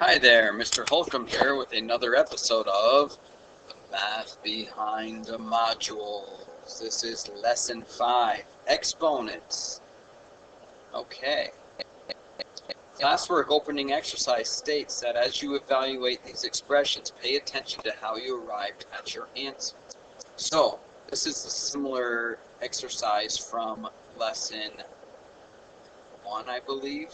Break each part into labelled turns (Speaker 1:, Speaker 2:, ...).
Speaker 1: Hi there, Mr. Holcomb here with another episode of Math Behind the Modules. This is Lesson 5, Exponents. Okay. Classwork opening exercise states that as you evaluate these expressions, pay attention to how you arrived at your answer. So, this is a similar exercise from Lesson 1, I believe.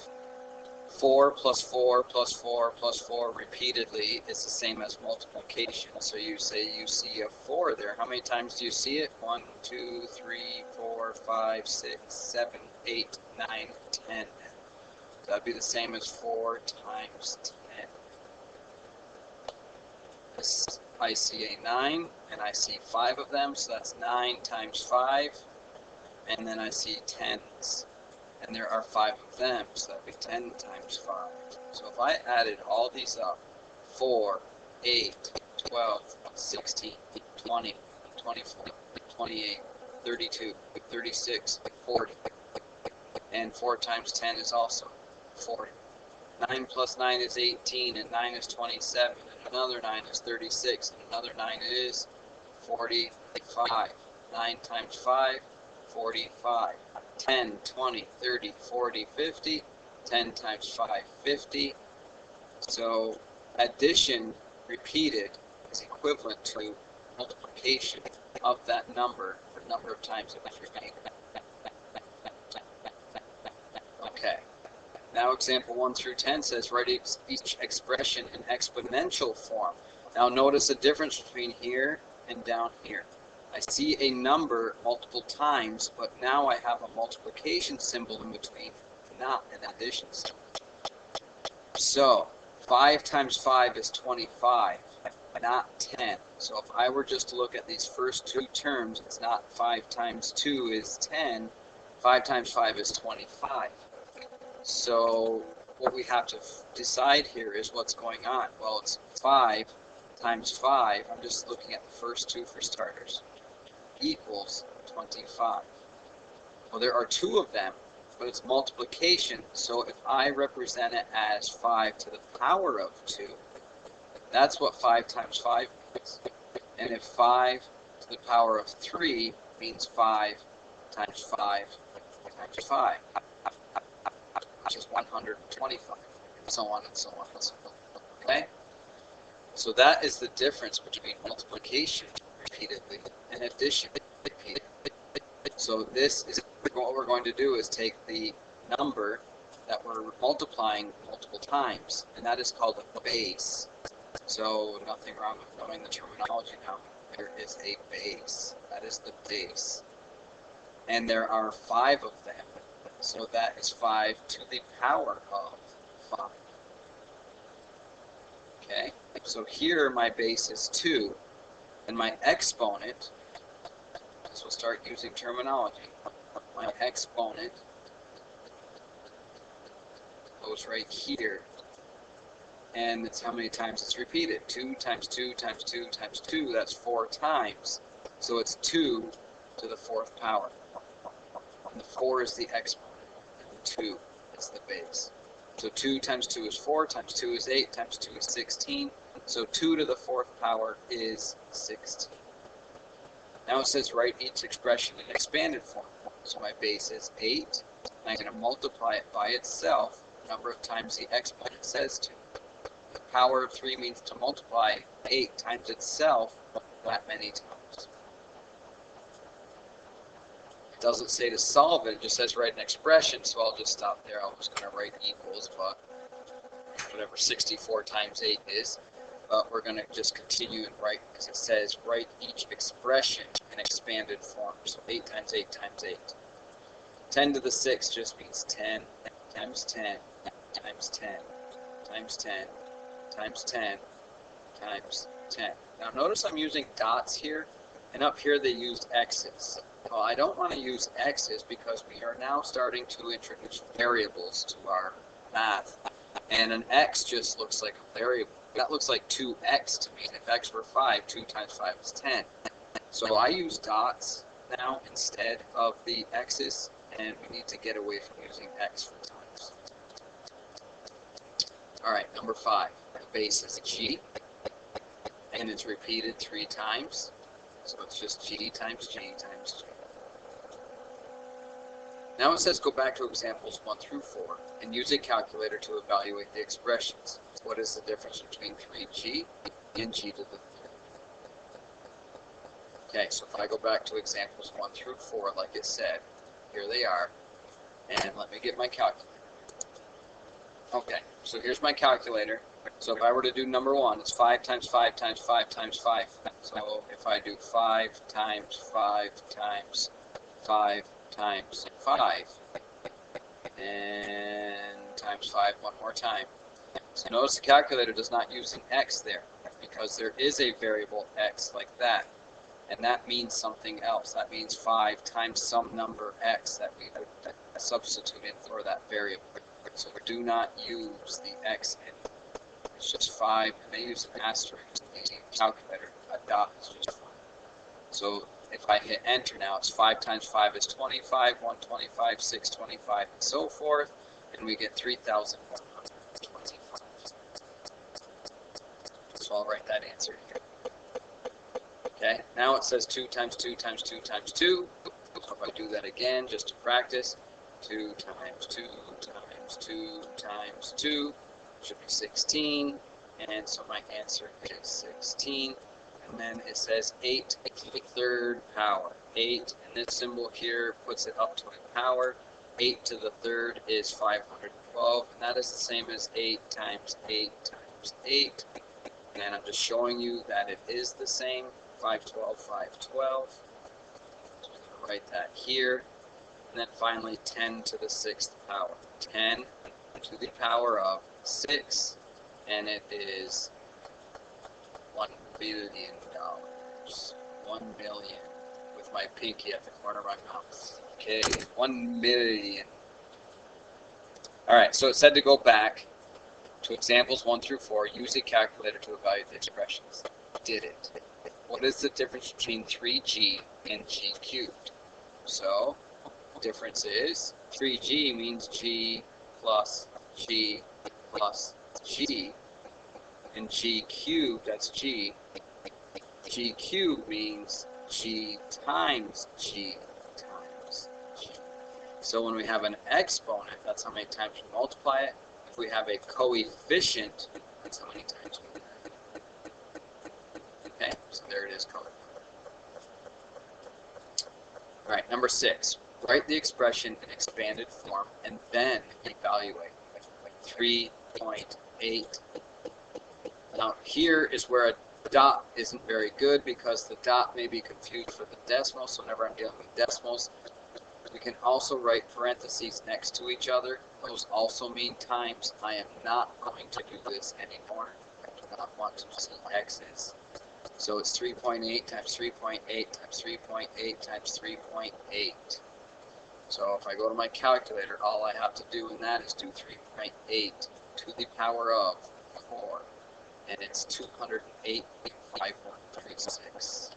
Speaker 1: 4 plus 4 plus 4 plus 4 repeatedly is the same as multiplication. So you say you see a 4 there. How many times do you see it? 1, 2, 3, 4, 5, 6, 7, 8, 9, 10. So that'd be the same as 4 times 10. This, I see a 9, and I see 5 of them, so that's 9 times 5. And then I see 10s. And there are 5 of them, so that'd be 10 times 5. So if I added all these up, 4, 8, 12, 16, 20, 24, 28, 32, 36, 40, and 4 times 10 is also 40. 9 plus 9 is 18, and 9 is 27, and another 9 is 36, and another 9 is 45. 9 times 5, 45. 10, 20, 30, 40, 50, 10 times 5, 50. So addition repeated is equivalent to multiplication of that number the number of times it was repeated. Okay. Now example 1 through 10 says write each expression in exponential form. Now notice the difference between here and down here. I see a number multiple times, but now I have a multiplication symbol in between, not an addition symbol. So 5 times 5 is 25, not 10. So if I were just to look at these first two terms, it's not 5 times 2 is 10, 5 times 5 is 25. So what we have to decide here is what's going on. Well, it's 5 times 5, I'm just looking at the first two for starters, equals 25. Well, there are 2 of them, but it's multiplication, so if I represent it as 5 to the power of 2, that's what 5 times 5 means. And if 5 to the power of 3 means 5 times 5 times 5, which is 125, and so on and so on and so on. Okay? So that is the difference between multiplication repeatedly and addition repeatedly. So this is what we're going to do is take the number that we're multiplying multiple times, and that is called a base. So nothing wrong with knowing the terminology now. There is a base. That is the base. And there are 5 of them. So that is 5 to the power of 5. Okay, so here my base is 2, and my exponent, so we'll start using terminology. My exponent goes right here, and it's how many times it's repeated. 2 times 2 times 2 times 2, that's 4 times. So it's 2 to the 4th power. And the 4 is the exponent, and the 2 is the base. So 2 times 2 is 4, times 2 is 8, times 2 is 16. So 2 to the 4th power is 16. Now it says write each expression in expanded form. So my base is 8. And I'm going to multiply it by itself the number of times the exponent says to. The power of 3 means to multiply 8 times itself that many times. It doesn't say to solve it, it just says write an expression, so I'll just stop there. I'm just going to write equals, but whatever 64 times 8 is. But we're going to just continue and write, because it says write each expression in expanded form. So 8 times 8 times 8. 10 to the 6 just means 10 times 10 times 10 times 10 times 10 times 10. Now notice I'm using dots here, and up here they used x's. Well, I don't want to use x's because we are now starting to introduce variables to our math. And an x just looks like a variable. That looks like 2x to me. And if x were 5, 2 times 5 is 10. So I use dots now instead of the x's, and we need to get away from using x for times. All right, number 5. The base is g, and it's repeated 3 times. So it's just g times g times g. Now it says go back to examples 1 through 4 and use a calculator to evaluate the expressions. What is the difference between 3g and g to the 3rd? Okay, so if I go back to examples 1 through 4, like it said, here they are, and let me get my calculator. Okay, so here's my calculator. So if I were to do number 1, it's 5 times 5 times 5 times 5. So if I do 5 times 5 times 5 times 5, and times 5 one more time. So notice the calculator does not use an x there, because there is a variable x like that. And that means something else. That means 5 times some number x that we would substitute in for that variable. So we do not use the x in. It's just 5, and they use an asterisk in the calculator. A dot is just 5. So if I hit enter now, it's 5 times 5 is 25, 125, 625, and so forth, and we get 3,125. So I'll write that answer here. Okay, now it says 2 times 2 times 2 times 2. So if I do that again, just to practice, 2 times 2 times 2 times 2 should be 16. And so my answer is 16. And then it says 8 to the 3rd power. 8, and this symbol here puts it up to a power. 8 to the 3rd is 512, and that is the same as 8 times 8 times 8. And I'm just showing you that it is the same. 512, 512. So I'm going to write that here. And then finally 10 to the 6th power. 10 to the power of 6, and it is $1 billion. 1 million with my pinky at the corner of my mouth. Okay, 1 million. Alright, so it said to go back to examples 1 through 4, use a calculator to evaluate the expressions. Did it. What is the difference between 3g and g cubed? So, the difference is 3g means g plus g plus g, and g cubed, that's g. G cubed means g times g times g. So when we have an exponent, that's how many times we multiply it. If we have a coefficient, that's how many times we do it. Okay, so there it is colored. All right, number 6. Write the expression in expanded form and then evaluate. 3.8. Now here is where a dot isn't very good, because the dot may be confused for the decimal, so whenever I'm dealing with decimals, we can also write parentheses next to each other. Those also mean times. I am not going to do this anymore. I do not want to see x's. So it's 3.8 times 3.8 times 3.8 times 3.8. So if I go to my calculator, all I have to do in that is do 3.8 to the power of 4. And it's 208,536.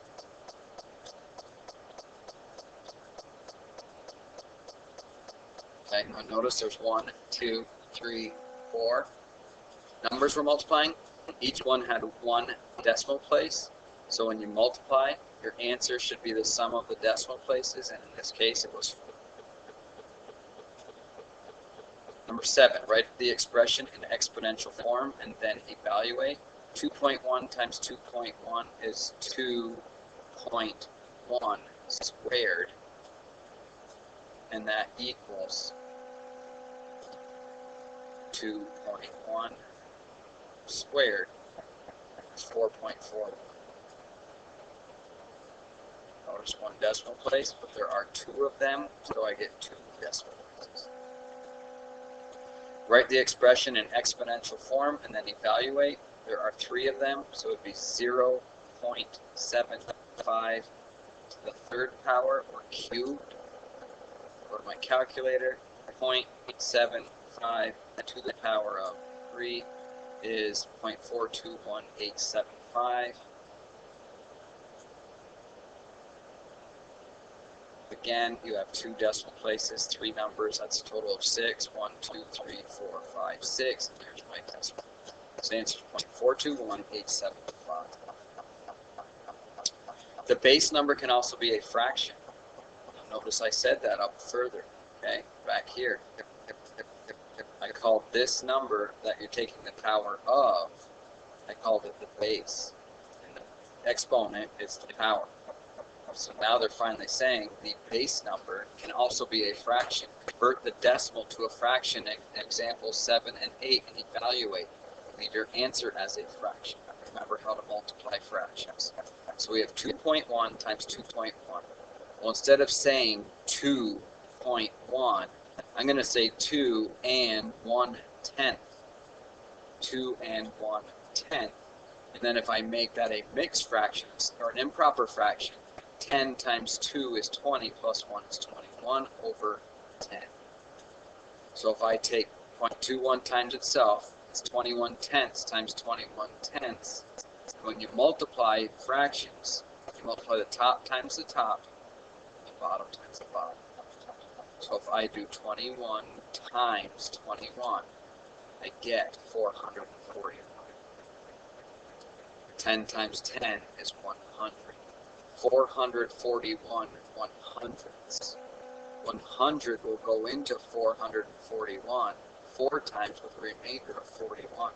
Speaker 1: Okay, now notice there's 1, 2, 3, 4 numbers we're multiplying. Each one had 1 decimal place. So when you multiply, your answer should be the sum of the decimal places, and in this case it was 4. Number 7, write the expression in exponential form and then evaluate. 2.1 times 2.1 is 2.1 squared, and that equals 2.1 squared is 4.41. Notice 1 decimal place, but there are 2 of them, so I get 2 decimal places. Write the expression in exponential form and then evaluate. There are 3 of them, so it would be 0.75 to the 3rd power, or cubed. Go to my calculator. 0.75 to the power of 3 is 0.421875. The again, you have 2 decimal places, 3 numbers, that's a total of 6. 1, 2, 3, 4, 5, 6. And there's my decimal. So the answer is 0.421875. The base number can also be a fraction. Notice I said that up further, okay? Back here. I called this number that you're taking the power of, I called it the base. And the exponent is the power. So now they're finally saying the base number can also be a fraction. Convert the decimal to a fraction in examples 7 and 8 and evaluate. Leave your answer as a fraction. Remember how to multiply fractions. So we have 2.1 times 2.1. Well, instead of saying 2.1, I'm going to say 2 and 1/10. 2 and 1/10. And then if I make that a mixed fraction, or an improper fraction, 10 times 2 is 20, plus 1 is 21 over 10. So if I take 0.21 times itself, it's 21/10 times 21/10. When you multiply fractions, you multiply the top times the top, the bottom times the bottom. So if I do 21 times 21, I get 441. 10 times 10 is 100. 441 100ths. 100 will go into 441 4 times with a remainder of 41.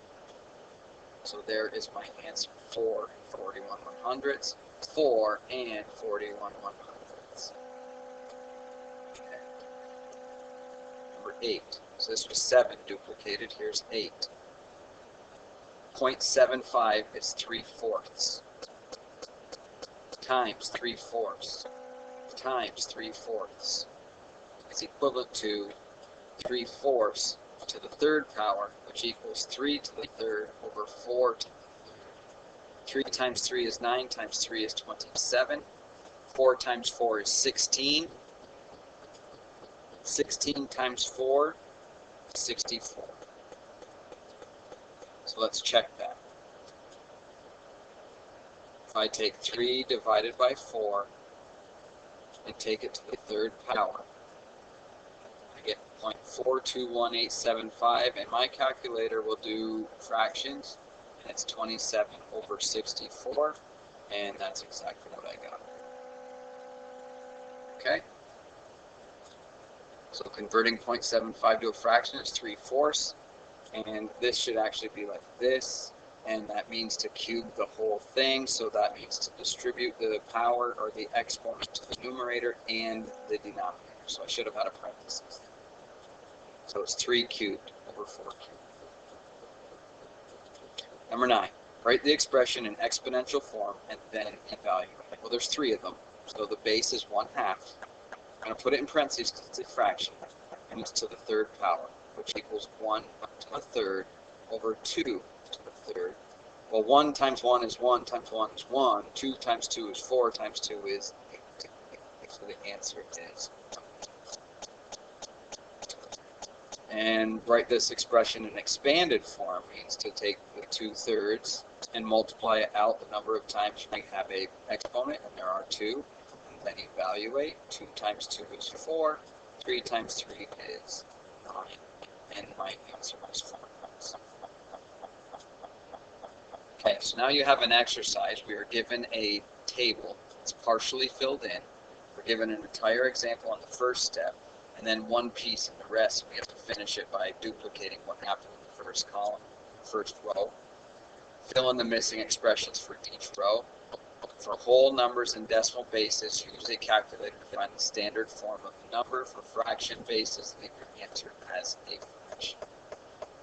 Speaker 1: So there is my answer, 4 and 41 100ths, 4 and 41 100ths. Okay. Number 8. So this was 7 duplicated, here's 8. 0.75 is 3/4 times 3/4 times 3/4 is equivalent to 3/4 to the third power, which equals 3 to the third over 4 to the third. 3 times 3 is 9, times 3 is 27. 4 times 4 is 16. 16 times 4 is 64. So let's check that. If I take 3 divided by 4 and take it to the third power, I get 0.421875, and my calculator will do fractions, and it's 27 over 64, and that's exactly what I got. Okay? So converting 0.75 to a fraction is 3/4, and this should actually be like this, and that means to cube the whole thing, so that means to distribute the power or the exponent to the numerator and the denominator. So I should have had a parenthesis. So it's 3 cubed over 4 cubed. Number 9, write the expression in exponential form and then evaluate. Well, there's 3 of them, so the base is 1/2. I'm going to put it in parentheses because it's a fraction, and it's to the third power, which equals 1 to the third over 2 to the third. Well, 1 times 1 is 1 times 1 is 1. 2 times 2 is 4 times 2 is 8. So the answer is 1. And write this expression in expanded form means to take the 2/3 and multiply it out the number of times you have a exponent, and there are 2. And then evaluate. 2 times 2 is 4. 3 times 3 is 9. And my answer is 4. Okay, so now you have an exercise. We are given a table. It's partially filled in. We're given an entire example on the first step, and then one piece in the rest. We have to finish it by duplicating what happened in the first column, first row. Fill in the missing expressions for each row. For whole numbers and decimal bases, use a calculator to find the standard form of the number. For fraction bases, leave your answer as a fraction.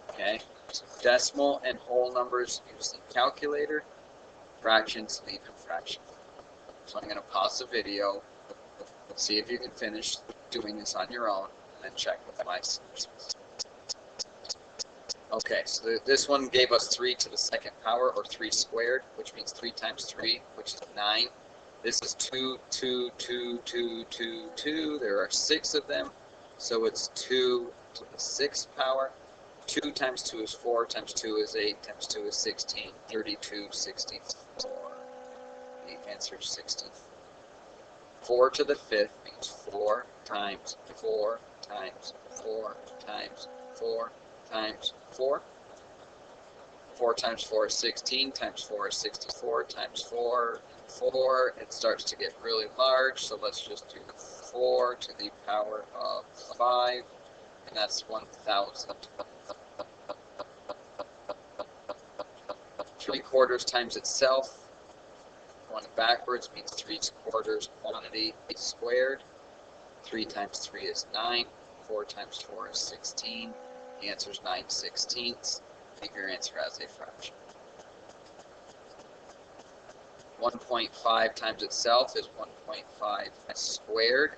Speaker 1: Okay, so decimal and whole numbers, use the calculator. Fractions, leave in fraction. So I'm going to pause the video, see if you can finish doing this on your own, and then check with my solutions. Okay, so this one gave us 3 to the second power, or 3 squared, which means 3 times 3, which is 9. This is 2, 2, 2, 2, 2, 2. There are 6 of them, so it's 2 to the 6th power. 2 times 2 is 4, times 2 is 8, times 2 is 16, 32, 64. The answer is 64. 4 to the 5th means 4 times 4 times 4 times 4 times 4. 4 times 4 is 16, times 4 is 64, times 4, 4. It starts to get really large, so let's just do 4 to the power of 5, and that's 1,000. 3/4 times itself. Going backwards means 3/4 quantity squared. 3 times 3 is 9. 4 times 4 is 16. The answer is 9/16. Leave your answer as a fraction. 1.5 times itself is 1.5 squared.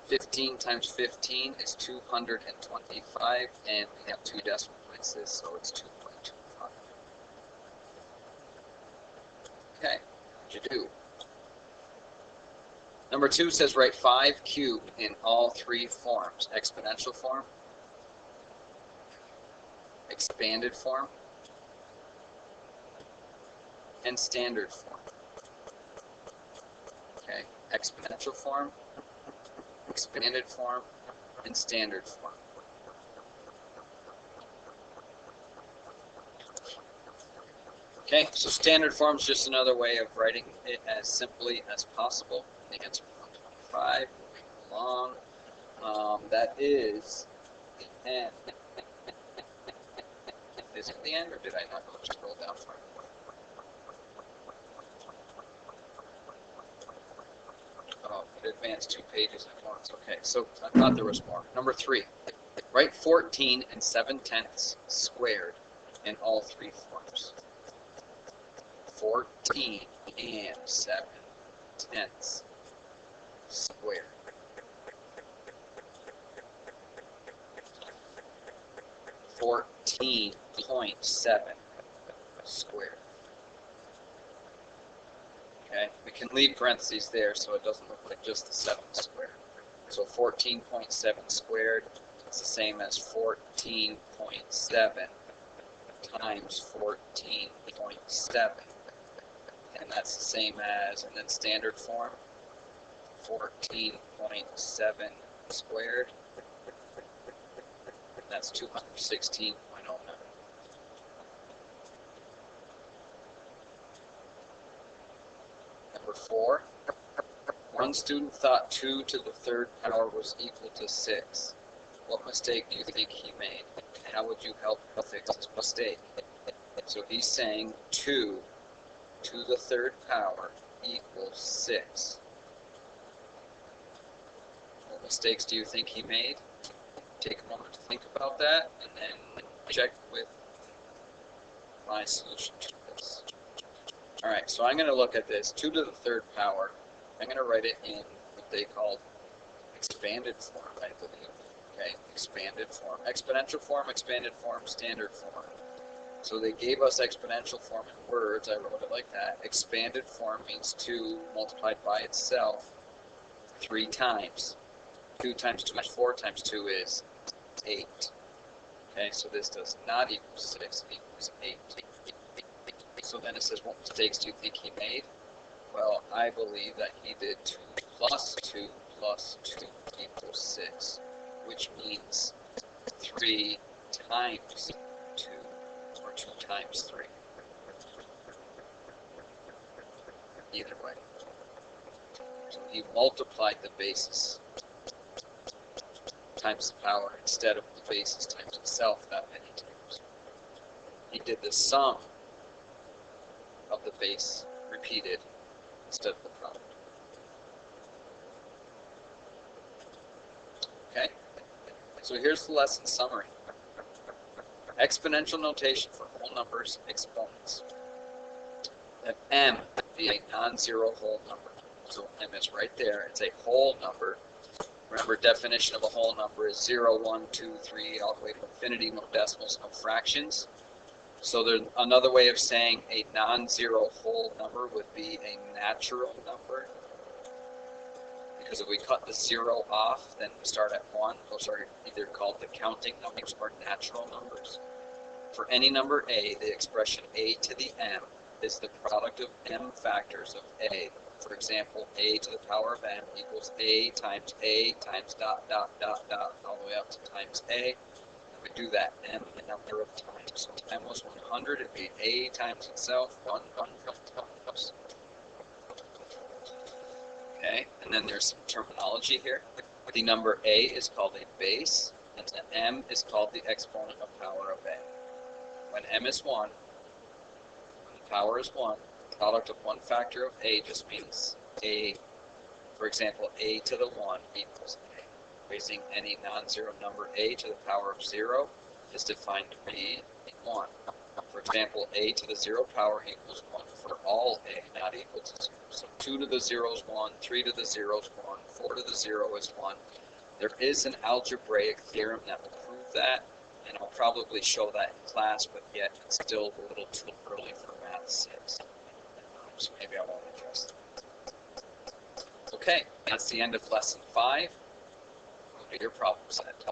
Speaker 1: 15 times 15 is 225, and we have 2 decimal places, so it's 2.25. Okay, what'd you do? Number 2 says write 5 cubed in all 3 forms: exponential form, expanded form, and standard form. Okay, exponential form, expanded form, and standard form. Okay, so standard form is just another way of writing it as simply as possible. The answer is 125. Moving along. That is the end. Is it the end, or did I not scroll down far? Oh, it advanced 2 pages at once. Okay, so I thought there was more. Number 3, write 14 7/10 squared in all 3 forms. 14 7/10 squared. 14.7 squared. Okay, we can leave parentheses there so it doesn't look like just the 7 squared. So 14.7 squared is the same as 14.7 times 14.7. And that's the same as, and then standard form, 14.7 squared. That's 216.09. Number 4, one student thought 2 to the 3rd power was equal to 6. What mistake do you think he made? And how would you help fix his mistake? So he's saying 2 to the 3rd power equals 6. What mistakes do you think he made? Take a moment to think about that, and then check with my solution to this. Alright, so I'm going to look at this. 2 to the 3rd power. I'm going to write it in what they call expanded form, I believe. Okay, expanded form. Exponential form, expanded form, standard form. So they gave us exponential form in words. I wrote it like that. Expanded form means 2 multiplied by itself 3 times. 2 times 2 is 4 times 2 is 8. Okay, so this does not equal 6, it equals 8. So then it says, what mistakes do you think he made? Well, I believe that he did 2 plus 2 plus 2 equals 6, which means 3 times 2, or 2 times 3. Either way. So he multiplied the basis times the power instead of the basis times itself that many times. He did the sum of the base repeated instead of the product. Okay, so here's the lesson summary. Exponential notation for whole numbers, exponents. Let m be a non-zero whole number. So m is right there. It's a whole number. Remember, definition of a whole number is 0, 1, 2, 3, all the way to infinity, no decimals, no fractions. So there's another way of saying a non-zero whole number would be a natural number. Because if we cut the 0 off, then we start at 1. Those are either called the counting numbers or natural numbers. For any number a, the expression a to the m is the product of m factors of a For example, a to the power of n equals a times dot, dot, dot, dot, all the way up to times a. And we do that n the number of times. So if n was 100, it'd be a times itself, 100 times. Okay, and then there's some terminology here. The number a is called a base, and the m is called the exponent of power of a. When m is 1, when the power is 1, the product of one factor of a just means a. For example, a to the 1 equals a. Raising any non-zero number a to the power of 0 is defined to be 1. For example, a to the 0 power equals 1 for all a not equal to 0. So 2 to the 0 is 1, 3 to the 0 is 1, 4 to the 0 is 1. There is an algebraic theorem that will prove that, and I'll probably show that in class, but yet it's still a little too early for Math 6. So maybe I won't address that. Okay, that's the end of lesson 5. Look at your problem set.